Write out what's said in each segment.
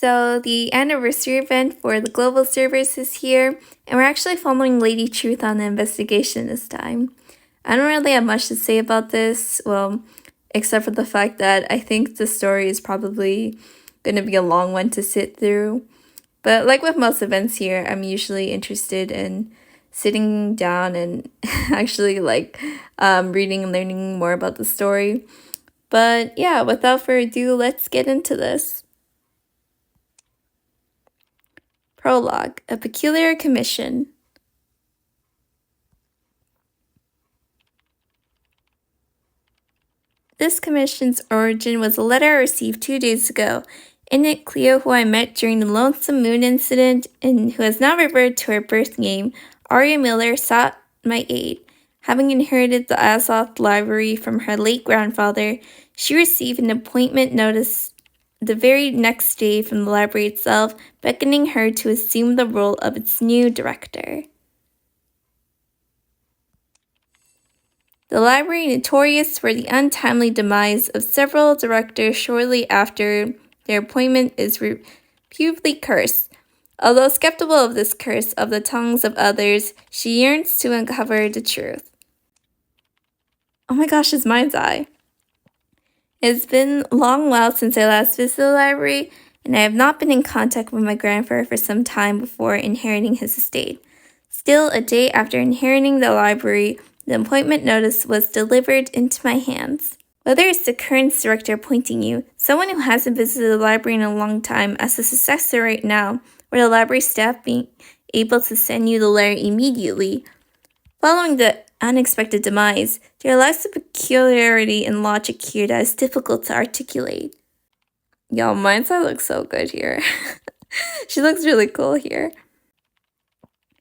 So the anniversary event for the global servers is here, and we're actually following Lady Truth on the investigation this time. I don't really have much to say about this, well, except for the fact that I think the story is probably going to be a long one to sit through. But like with most events here, I'm usually interested in sitting down and actually reading and learning more about the story. But yeah, without further ado, let's get into this. Prologue, a peculiar commission. This commission's origin was a letter I received 2 days ago. In it, Cleo, who I met during the Lonesome Moon incident and who has now reverted to her birth name, Arya Miller, sought my aid. Having inherited the Azoth Library from her late grandfather, she received an appointment notice the very next day from the library itself, beckoning her to assume the role of its new director. The library, notorious for the untimely demise of several directors shortly after their appointment, is reputedly cursed. Although skeptical of this curse of the tongues of others, she yearns to uncover the truth. Oh my gosh, his mind's eye. It's been a long while since I last visited the library, and I have not been in contact with my grandfather for some time before inheriting his estate. Still, a day after inheriting the library, the appointment notice was delivered into my hands. Whether it's the current director appointing you, someone who hasn't visited the library in a long time, as a successor right now, or the library staff being able to send you the letter immediately, following the unexpected demise, there lies a peculiarity in logic here that is difficult to articulate. Y'all, mind's eye looks so good here. She looks really cool here.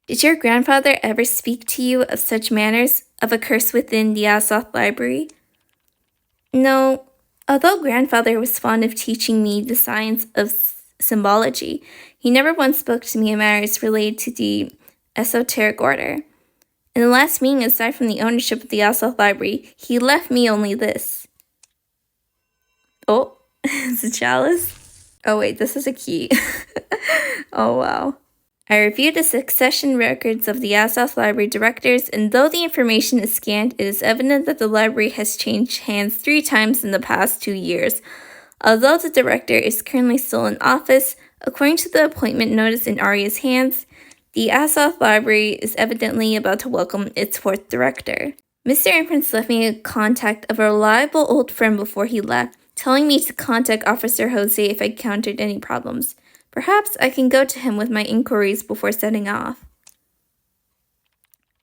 Did your grandfather ever speak to you of such matters, of a curse within the Azoth Library? No, although grandfather was fond of teaching me the science of symbology, he never once spoke to me of matters related to the esoteric order. In the last meeting, aside from the ownership of the Azoth Library, he left me only this. Oh, it's a chalice? Oh wait, this is a key. Oh wow. I reviewed the succession records of the Azoth Library directors, and though the information is scant, it is evident that the library has changed hands 3 times in the past 2 years. Although the director is currently still in office, according to the appointment notice in Arya's hands, the Azoth Library is evidently about to welcome its 4th director. Mr. Inference left me a contact of a reliable old friend before he left, telling me to contact Officer Jose if I encountered any problems. Perhaps I can go to him with my inquiries before setting off.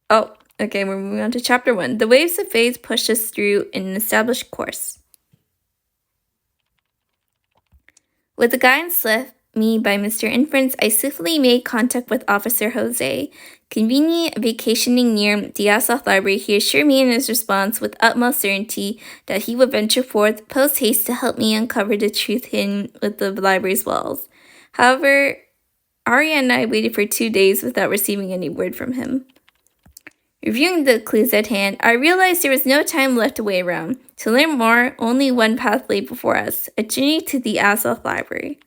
Oh, okay, we're moving on to Chapter 1. The waves of phase push us through an established course. With the guidance left me by Mr. Inference, I swiftly made contact with Officer Jose. Convenient vacationing near the Azoth Library, he assured me in his response with utmost certainty that he would venture forth post-haste to help me uncover the truth hidden with the library's walls. However, Arya and I waited for 2 days without receiving any word from him. Reviewing the clues at hand, I realized there was no time left to wait around. To learn more, only one path lay before us, a journey to the Azoth Library.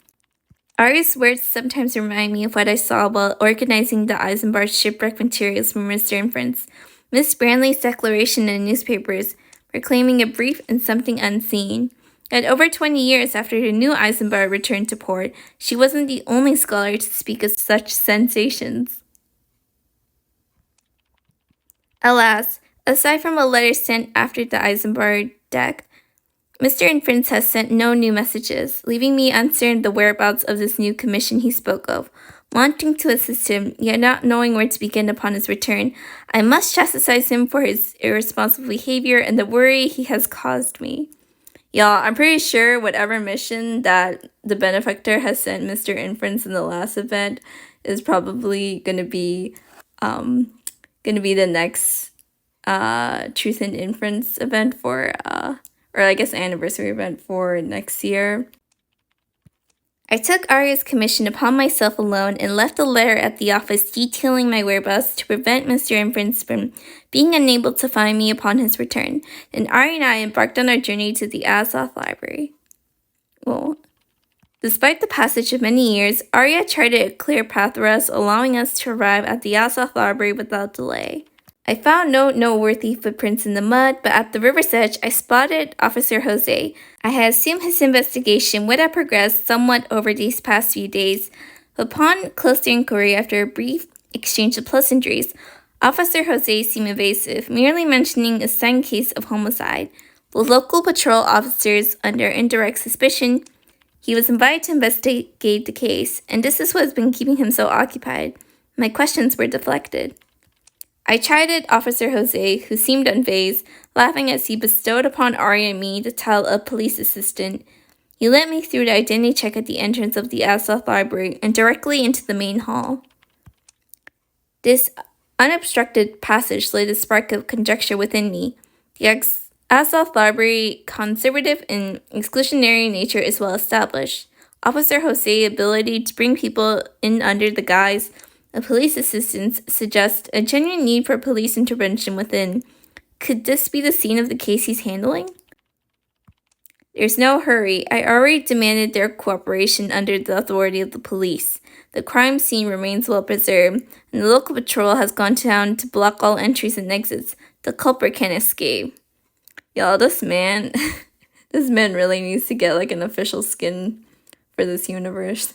Arya's words sometimes remind me of what I saw while organizing the Eisenbar's shipwreck materials for Mr. Inference. Miss Brandley's declaration in the newspapers, proclaiming a brief and something unseen. Yet over 20 years after the new Eisenbar returned to port, she wasn't the only scholar to speak of such sensations. Alas, aside from a letter sent after the Eisenbar deck, Mr. Inference has sent no new messages, leaving me uncertain of the whereabouts of this new commission he spoke of. Wanting to assist him, yet not knowing where to begin upon his return, I must chastise him for his irresponsible behavior and the worry he has caused me. Y'all, I'm pretty sure whatever mission that the benefactor has sent Mr. Inference in the last event is probably gonna be the next Truth and Inference event for or I guess anniversary event for next year. I took Arya's commission upon myself alone and left a letter at the office detailing my whereabouts to prevent Mr. Inference from being unable to find me upon his return. Then Arya and I embarked on our journey to the Azoth Library. Well, Despite the passage of many years, Arya charted a clear path for us, allowing us to arrive at the Azoth Library without delay. I found no noteworthy footprints in the mud, but at the river's edge, I spotted Officer Jose. I had assumed his investigation would have progressed somewhat over these past few days, but upon closer inquiry after a brief exchange of pleasantries, Officer Jose seemed evasive, merely mentioning a signed case of homicide. With local patrol officers under indirect suspicion, he was invited to investigate the case, and this is what has been keeping him so occupied. My questions were deflected. I chided Officer Jose, who seemed unfazed, laughing as he bestowed upon Arya and me the title of police assistant. He led me through the identity check at the entrance of the Azoth Library and directly into the main hall. This unobstructed passage lit a spark of conjecture within me. The Azoth Library, conservative and exclusionary nature, is well established. Officer Jose's ability to bring people in under the guise of police assistance suggests a genuine need for police intervention within. Could this be the scene of the case he's handling? There's no hurry. I already demanded their cooperation under the authority of the police. The crime scene remains well preserved, and the local patrol has gone down to block all entries and exits. The culprit can't escape. Y'all, this man really needs to get like an official skin for this universe.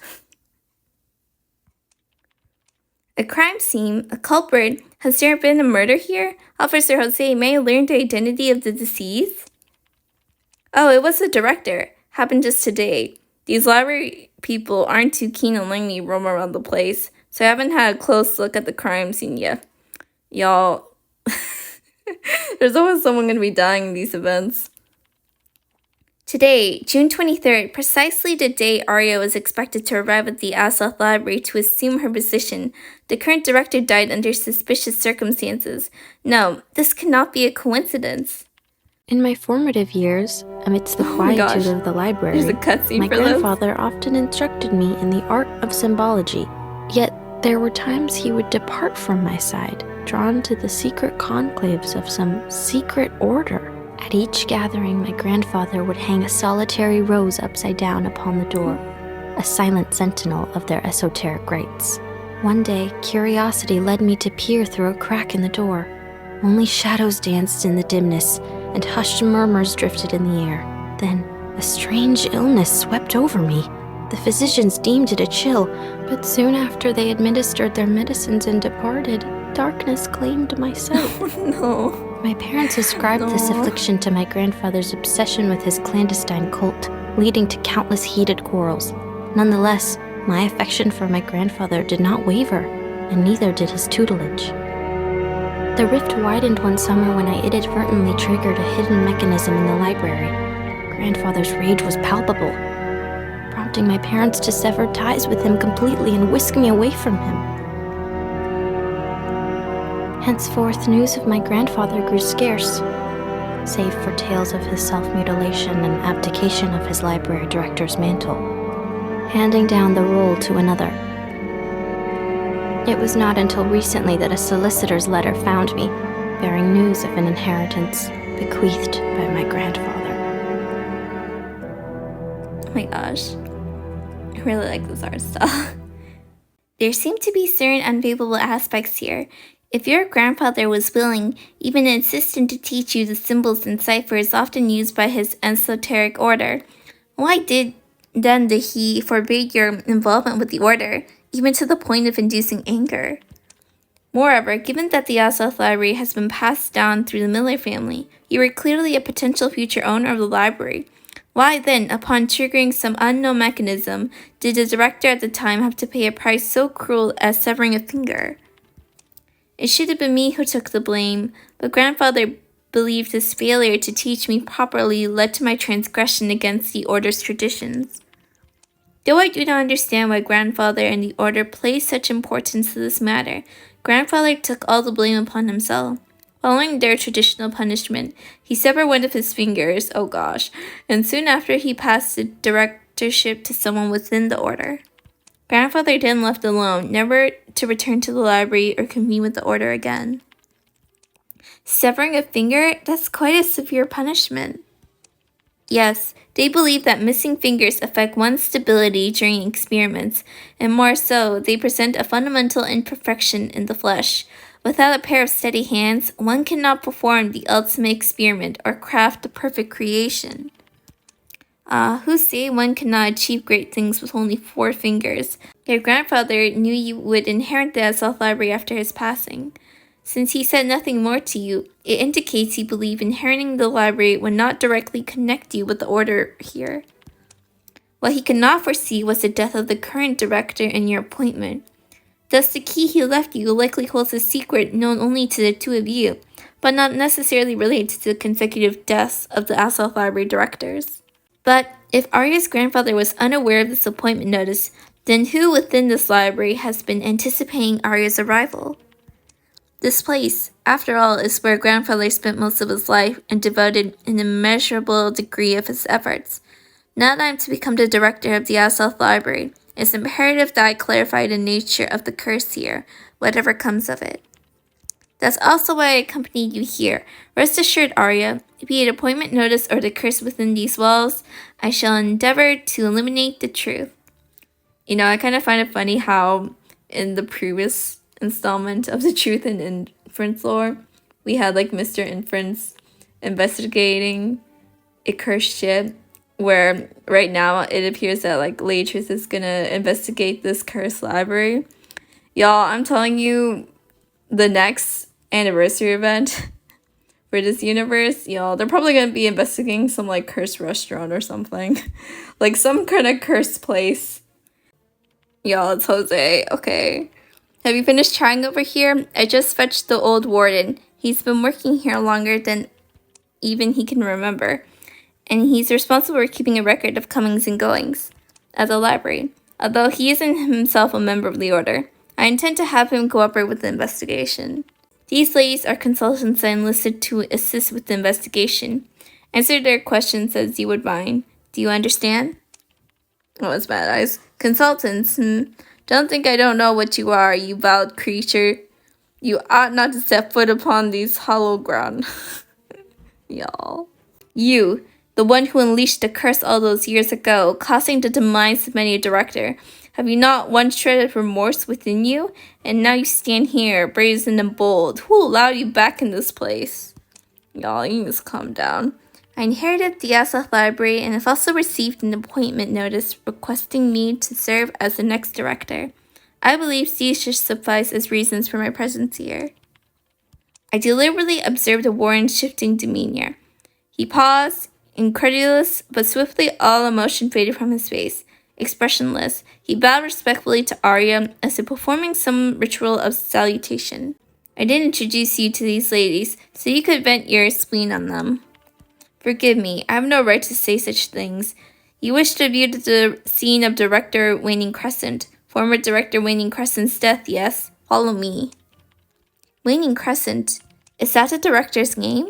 A crime scene? A culprit? Has there been a murder here? Officer Jose, may I learn the identity of the deceased? Oh, it was the director. Happened just today. These library people aren't too keen on letting me roam around the place, so I haven't had a close look at the crime scene yet. Y'all, there's always someone gonna be dying in these events. Today, June 23rd, precisely the day Arya was expected to arrive at the Azoth Library to assume her position, the current director died under suspicious circumstances. No, this cannot be a coincidence. In my formative years, amidst the quietude of the library, my grandfather often instructed me in the art of symbology. Yet there were times he would depart from my side, drawn to the secret conclaves of some secret order. At each gathering, my grandfather would hang a solitary rose upside down upon the door, a silent sentinel of their esoteric rites. One day, curiosity led me to peer through a crack in the door. Only shadows danced in the dimness, and hushed murmurs drifted in the air. Then, a strange illness swept over me. The physicians deemed it a chill, but soon after they administered their medicines and departed, darkness claimed my sight. Oh, no. My parents ascribed this affliction to my grandfather's obsession with his clandestine cult, leading to countless heated quarrels. Nonetheless, my affection for my grandfather did not waver, and neither did his tutelage. The rift widened one summer when I inadvertently triggered a hidden mechanism in the library. Grandfather's rage was palpable, prompting my parents to sever ties with him completely and whisk me away from him. Henceforth, news of my grandfather grew scarce, save for tales of his self-mutilation and abdication of his library director's mantle, handing down the role to another. It was not until recently that a solicitor's letter found me, bearing news of an inheritance bequeathed by my grandfather. Oh my gosh. I really like this art style. There seem to be certain unfavorable aspects here. If your grandfather was willing, even insistent to teach you the symbols and ciphers often used by his esoteric order, why did he forbid your involvement with the order, even to the point of inducing anger? Moreover, given that the Azoth Library has been passed down through the Miller family, you were clearly a potential future owner of the library. Why then, upon triggering some unknown mechanism, did the director at the time have to pay a price so cruel as severing a finger? It should have been me who took the blame, but grandfather believed his failure to teach me properly led to my transgression against the order's traditions. Though I do not understand why grandfather and the order placed such importance to this matter, grandfather took all the blame upon himself. Following their traditional punishment, he severed one of his fingers, oh gosh, and soon after he passed the directorship to someone within the order. Grandfather then left alone, never to return to the library or convene with the order again. Severing a finger? That's quite a severe punishment. Yes, they believe that missing fingers affect one's stability during experiments, and more so, they present a fundamental imperfection in the flesh. Without a pair of steady hands, one cannot perform the ultimate experiment or craft the perfect creation. Who say one cannot achieve great things with only 4 fingers? Your grandfather knew you would inherit the Azoth Library after his passing. Since he said nothing more to you, it indicates he believed inheriting the library would not directly connect you with the order here. What he could not foresee was the death of the current director and your appointment. Thus, the key he left you likely holds a secret known only to the two of you, but not necessarily related to the consecutive deaths of the Azoth Library directors. But if Arya's grandfather was unaware of this appointment notice, then who within this library has been anticipating Arya's arrival? This place, after all, is where grandfather spent most of his life and devoted an immeasurable degree of his efforts. Now that I'm to become the director of the Azoth Library, it's imperative that I clarify the nature of the curse here, whatever comes of it. That's also why I accompanied you here. Rest assured, Arya, be it appointment notice or the curse within these walls, I shall endeavor to illuminate the truth. You know, I kind of find it funny how in the previous installment of the Truth and Inference lore, we had like Mr. Inference investigating a cursed ship, where right now it appears that like Latrice is gonna investigate this cursed library. Y'all, I'm telling you, the next anniversary event for this universe, y'all, they're probably gonna be investigating some like cursed restaurant or something. Like some kind of cursed place. Y'all, it's Jose. Okay. Have you finished trying over here? I just fetched the old warden. He's been working here longer than even he can remember, and he's responsible for keeping a record of comings and goings at the library. Although he isn't himself a member of the order, I intend to have him cooperate with the investigation. These ladies are consultants I enlisted to assist with the investigation. Answer their questions as you would mine. Do you understand? Oh, it's bad eyes. Consultants, Don't think I don't know what you are, you vowed creature. You ought not to set foot upon these hollow ground. Y'all. You, the one who unleashed the curse all those years ago, causing the demise of many a director. Have you not one shred of remorse within you? And now you stand here, brazen and bold. Who allowed you back in this place? Y'all, you just calm down. I inherited the Azoth Library and have also received an appointment notice requesting me to serve as the next director. I believe these should suffice as reasons for my presence here. I deliberately observed the warden's shifting demeanor. He paused, incredulous, but swiftly all emotion faded from his face. Expressionless, he bowed respectfully to Arya as if performing some ritual of salutation. I didn't introduce you to these ladies, so you could vent your spleen on them. Forgive me, I have no right to say such things. You wish to view the scene of Director Waning Crescent, former Director Waning Crescent's death, yes? Follow me. Waning Crescent, is that the director's name?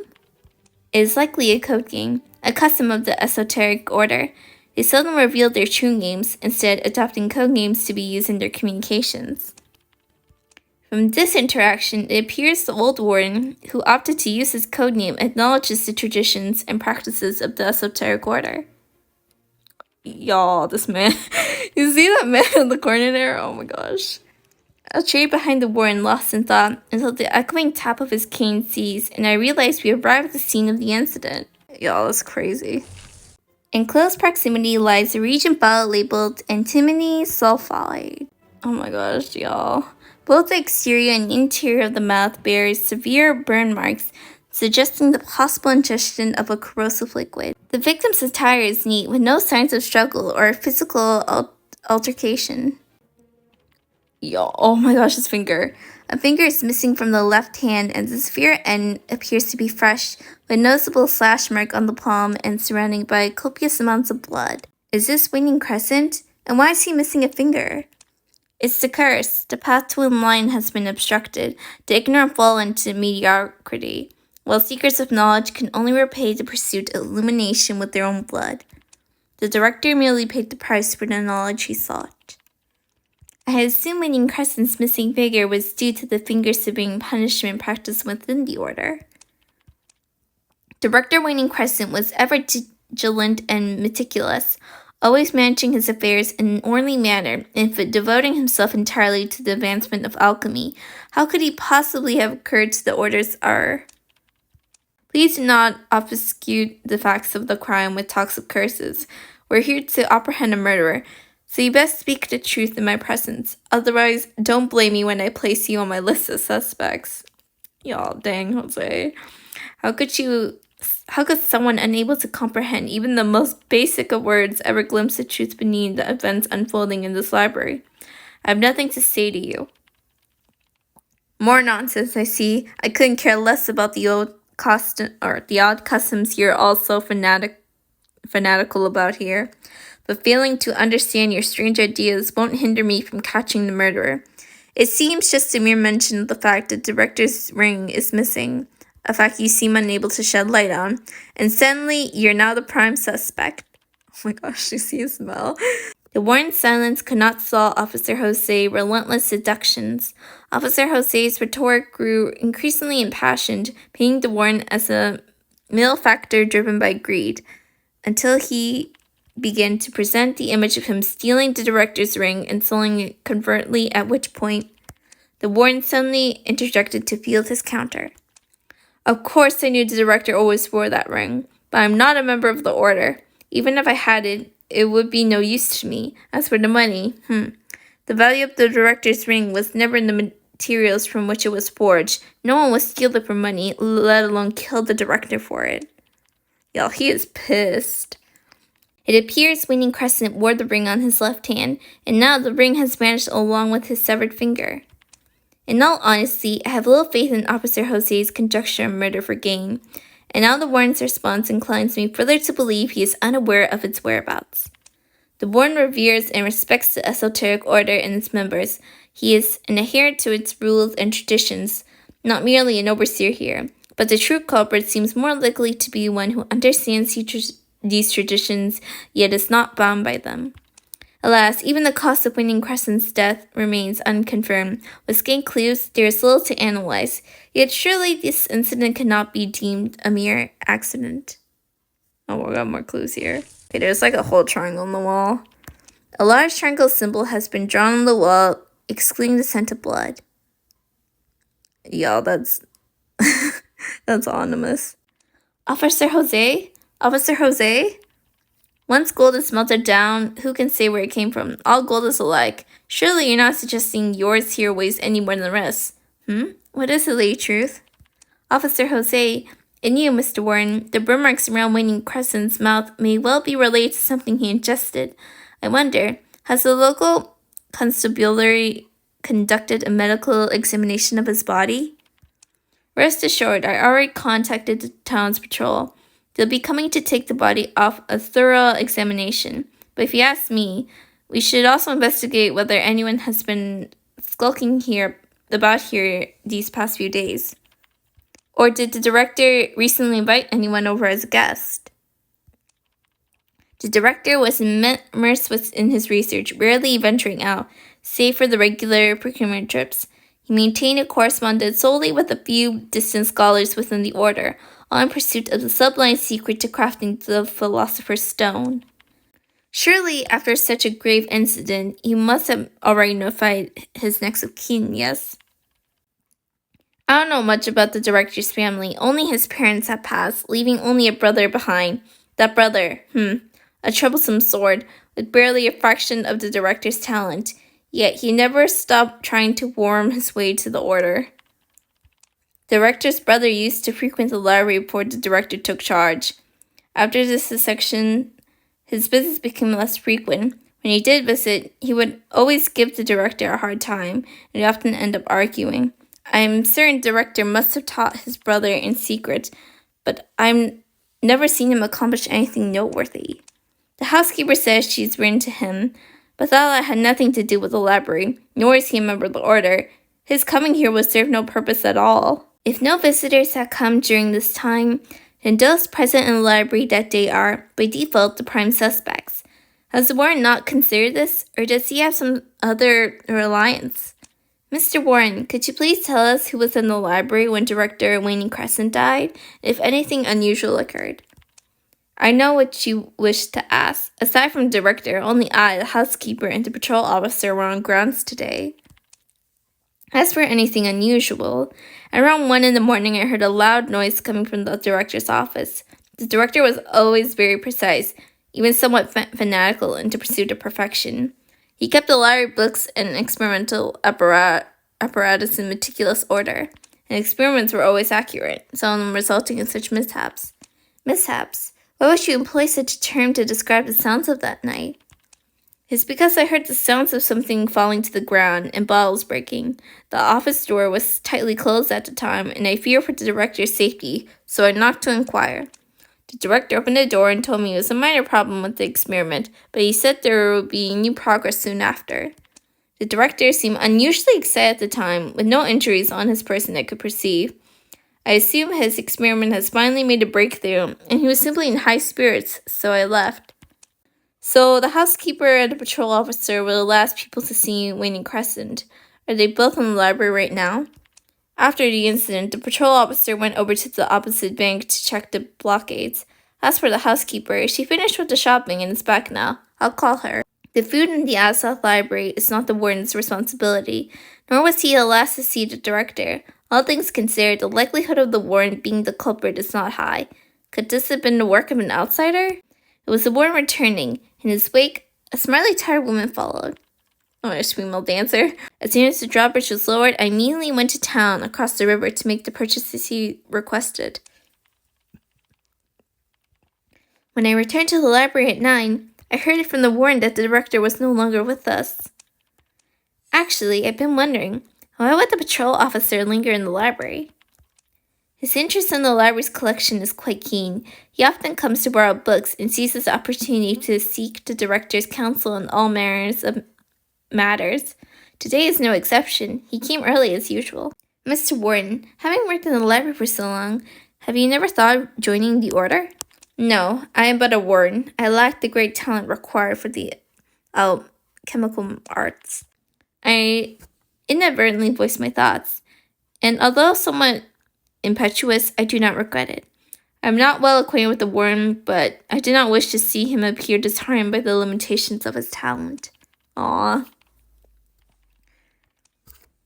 It is likely a code game, a custom of the esoteric order. They seldom reveal their true names, instead adopting code names to be used in their communications. From this interaction, it appears the old warden, who opted to use his codename, acknowledges the traditions and practices of the esoteric order. Y'all, this man. You see that man in the corner there? Oh my gosh. I strayed behind the warden, lost in thought, until the echoing tap of his cane ceased, and I realized we arrived at the scene of the incident. Y'all, that's crazy. In close proximity lies a reagent bottle labeled antimony sulfide. Oh my gosh, y'all. Both the exterior and interior of the mouth bears severe burn marks, suggesting the possible ingestion of a corrosive liquid. The victim's attire is neat, with no signs of struggle or physical altercation. Yo, oh my gosh, his finger. A finger is missing from the left hand, and the severe end appears to be fresh, with a noticeable slash mark on the palm and surrounded by copious amounts of blood. Is this Waning Crescent? And why is he missing a finger? It's the curse. The path to enlightenment has been obstructed. The ignorant fall into mediocrity, while seekers of knowledge can only repay the pursuit of illumination with their own blood. The director merely paid the price for the knowledge he sought. I had assumed Waning Crescent's missing figure was due to the finger-severing punishment practiced within the order. Director Waning Crescent was ever vigilant and meticulous, always managing his affairs in an orderly manner and devoting himself entirely to the advancement of alchemy. How could he possibly have occurred to the orders are? Please do not obfuscate the facts of the crime with talks of curses. We're here to apprehend a murderer, so you best speak the truth in my presence. Otherwise, don't blame me when I place you on my list of suspects. Y'all, dang, Jose. How could someone unable to comprehend even the most basic of words ever glimpse the truth beneath the events unfolding in this library? I have nothing to say to you. More nonsense, I see. I couldn't care less about the odd customs you're all so fanatical about here. But failing to understand your strange ideas won't hinder me from catching the murderer. It seems just a mere mention of the fact that the director's ring is missing, a fact you seem unable to shed light on, and suddenly you're now the prime suspect. Oh my gosh, you see a smell? The warden's silence could not stall Officer Jose's relentless seductions. Officer Jose's rhetoric grew increasingly impassioned, painting the warden as a malefactor driven by greed, until he began to present the image of him stealing the director's ring and selling it covertly, at which point the warden suddenly interjected to field his counter. Of course I knew the director always wore that ring, but I'm not a member of the order. Even if I had it, it would be no use to me. As for the money, the value of the director's ring was never in the materials from which it was forged. No one would steal it for money, let alone kill the director for it. Y'all, he is pissed. It appears Waning Crescent wore the ring on his left hand, and now the ring has vanished along with his severed finger. In all honesty, I have little faith in Officer Jose's conjecture of murder for gain, and now the warden's response inclines me further to believe he is unaware of its whereabouts. The warden reveres and respects the esoteric order and its members. He is an adherent to its rules and traditions, not merely an overseer here, but the true culprit seems more likely to be one who understands these traditions, yet is not bound by them. Alas, even the cause of Waning Crescent's death remains unconfirmed. With scant clues, there is little to analyze, yet surely this incident cannot be deemed a mere accident. Oh, we got more clues here. Okay, there's like a whole triangle on the wall. A large triangle symbol has been drawn on the wall, excluding the scent of blood. Y'all, that's that's ominous. Officer Jose? Officer Jose? Once gold is melted down, who can say where it came from? All gold is alike. Surely you're not suggesting yours here weighs any more than the rest. What is the late truth? Officer Jose, and you, Mr. Warren, the burn marks around Waning Crescent's mouth may well be related to something he ingested. I wonder, has the local constabulary conducted a medical examination of his body? Rest assured, I already contacted the town's patrol. They'll be coming to take the body off a thorough examination. But if you ask me, we should also investigate whether anyone has been skulking about here these past few days. Or did the director recently invite anyone over as a guest? The director was immersed in his research, rarely venturing out, save for the regular procurement trips. He maintained a correspondence solely with a few distant scholars within the order, all in pursuit of the sublime secret to crafting the Philosopher's Stone. Surely, after such a grave incident, he must have already notified his next of kin, yes? I don't know much about the director's family. Only his parents have passed, leaving only a brother behind. That brother, a troublesome sort, with barely a fraction of the director's talent. Yet he never stopped trying to worm his way to the order. The director's brother used to frequent the library before the director took charge. After this section, his visits became less frequent. When he did visit, he would always give the director a hard time, and would often end up arguing. I'm certain the director must have taught his brother in secret, but I've never seen him accomplish anything noteworthy. The housekeeper says she's written to him, but that had nothing to do with the library, nor is he a member of the order. His coming here would serve no purpose at all. If no visitors had come during this time, then those present in the library that day are, by default, the prime suspects. Has the warden not considered this, or does he have some other reliance? Mr. Warren, could you please tell us who was in the library when Director Waning Crescent died, if anything unusual occurred? I know what you wish to ask. Aside from the director, only I, the housekeeper, and the patrol officer were on grounds today. As for anything unusual, around 1 in the morning I heard a loud noise coming from the director's office. The director was always very precise, even somewhat fanatical in the pursuit of perfection. He kept the library books and experimental apparatus in meticulous order, and experiments were always accurate, seldom resulting in such mishaps. Mishaps? Why would you employ such a term to describe the sounds of that night? It's because I heard the sounds of something falling to the ground and bottles breaking. The office door was tightly closed at the time, and I feared for the director's safety, so I knocked to inquire. The director opened the door and told me it was a minor problem with the experiment, but he said there would be new progress soon after. The director seemed unusually excited at the time, with no injuries on his person I could perceive. I assume his experiment has finally made a breakthrough, and he was simply in high spirits, so I left. So the housekeeper and the patrol officer were the last people to see Waning Crescent. Are they both in the library right now? After the incident, the patrol officer went over to the opposite bank to check the blockades. As for the housekeeper, she finished with the shopping and is back now. I'll call her. The food in the Azoth Library is not the warden's responsibility, nor was he the last to see the director. All things considered, the likelihood of the warden being the culprit is not high. Could this have been the work of an outsider? It was the warden returning. In his wake, a smartly tired woman followed. Oh, a female dancer. As soon as the drawbridge was lowered, I immediately went to town across the river to make the purchases he requested. When I returned to the library at 9, I heard it from the warden that the director was no longer with us. Actually, I've been wondering, why would the patrol officer linger in the library? His interest in the library's collection is quite keen. He often comes to borrow books and seizes the opportunity to seek the director's counsel in all manners of matters. Today is no exception. He came early as usual. Mr. Warden, having worked in the library for so long, have you never thought of joining the order? No, I am but a warden. I lack the great talent required for the chemical arts. I inadvertently voiced my thoughts, and although somewhat impetuous, I do not regret it. I am not well acquainted with the warden, but I did not wish to see him appear disheartened by the limitations of his talent. Aww.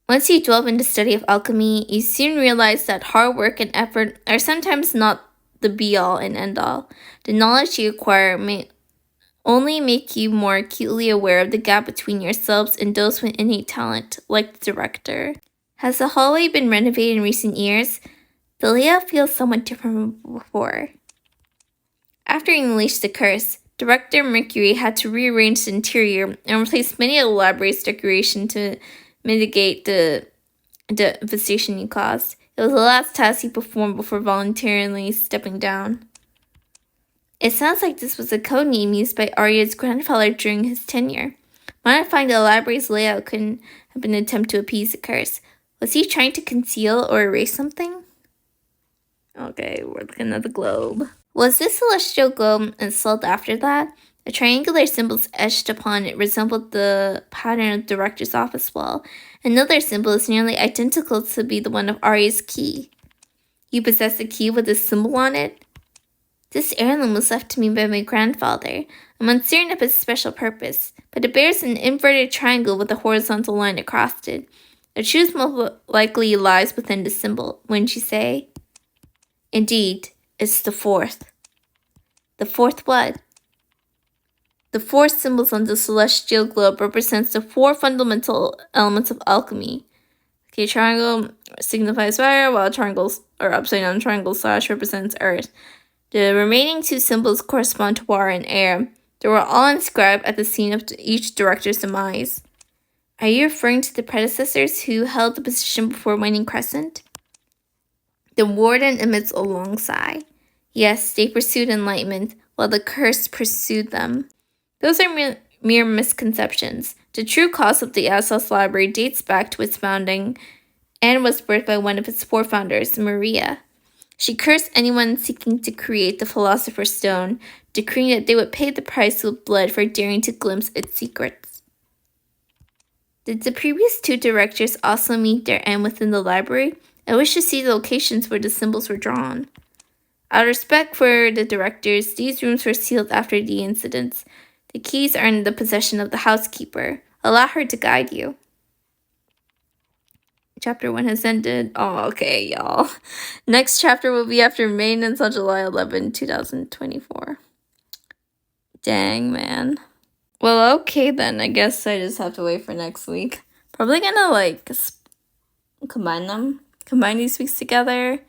Once you delve into the study of alchemy, you soon realize that hard work and effort are sometimes not the be-all and end-all. The knowledge you acquire may only make you more acutely aware of the gap between yourselves and those with innate talent, like the director. Has the hallway been renovated in recent years? The layout feels somewhat different from before. After he unleashed the curse, Director Mercury had to rearrange the interior and replace many of the library's decoration to mitigate the devastation you caused. It was the last task he performed before voluntarily stepping down. It sounds like this was a code name used by Arya's grandfather during his tenure. Modifying the library's layout couldn't have been an attempt to appease the curse. Was he trying to conceal or erase something? Okay, we're looking at the globe. Was this celestial globe installed after that? The triangular symbols etched upon it resembled the pattern of the director's office wall. Another symbol is nearly identical to be the one of Arya's key. You possess a key with a symbol on it? This heirloom was left to me by my grandfather. I'm uncertain of its special purpose, but it bears an inverted triangle with a horizontal line across it. The truth most likely lies within the symbol, wouldn't you say? Indeed, it's the fourth. The fourth what? The four symbols on the celestial globe represents the four fundamental elements of alchemy. Okay, triangle signifies fire, while triangles or upside down triangle slash represents earth. The remaining two symbols correspond to water and air. They were all inscribed at the scene of each director's demise. Are you referring to the predecessors who held the position before Waning Crescent? The warden emits a long sigh. Yes, they pursued enlightenment, while the curse pursued them. Those are mere misconceptions. The true cause of the Azoth Library dates back to its founding and was birthed by one of its forefounders, Maria. She cursed anyone seeking to create the Philosopher's Stone, decreeing that they would pay the price with blood for daring to glimpse its secrets. Did the previous two directors also meet their end within the library? I wish to see the locations where the symbols were drawn. Out of respect for the directors, these rooms were sealed after the incidents. The keys are in the possession of the housekeeper. Allow her to guide you. Chapter 1 has ended. Oh, okay, y'all. Next chapter will be after maintenance on July 11, 2024. Dang, man. Well, okay then. I guess I just have to wait for next week. Probably gonna, like, combine these weeks together.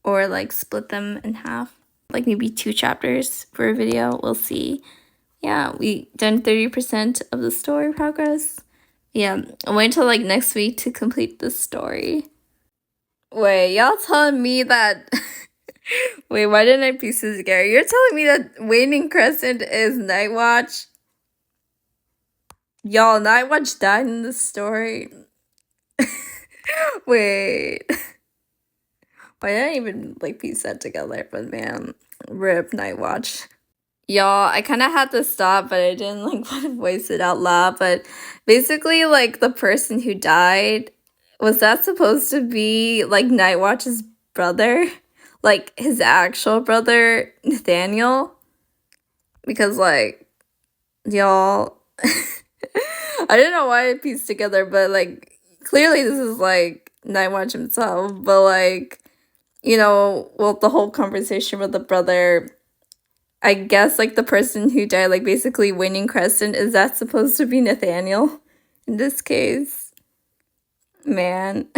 Or, like, split them in half. Like, maybe 2 chapters for a video. We'll see. Yeah, we done 30% of the story progress. Yeah, I'll wait until, like, next week to complete the story. Wait, y'all telling me that... Wait, why didn't I piece this together? You're telling me that Waning Crescent is Night Watch? Y'all, Night Watch died in the story. Wait. Why didn't I even, like, piece that together? But, man, rip Night Watch. Y'all, I kind of had to stop, but I didn't, like, want to voice it out loud. But basically, like, the person who died, was that supposed to be, like, Night Watch's brother? Like, his actual brother, Nathaniel? Because, like, y'all... I don't know why I pieced together, but, like, clearly this is, like, Night Watch himself. But, like, you know, well, the whole conversation with the brother... I guess, like, the person who died, like, basically Waning Crescent, is that supposed to be Nathaniel in this case? Man.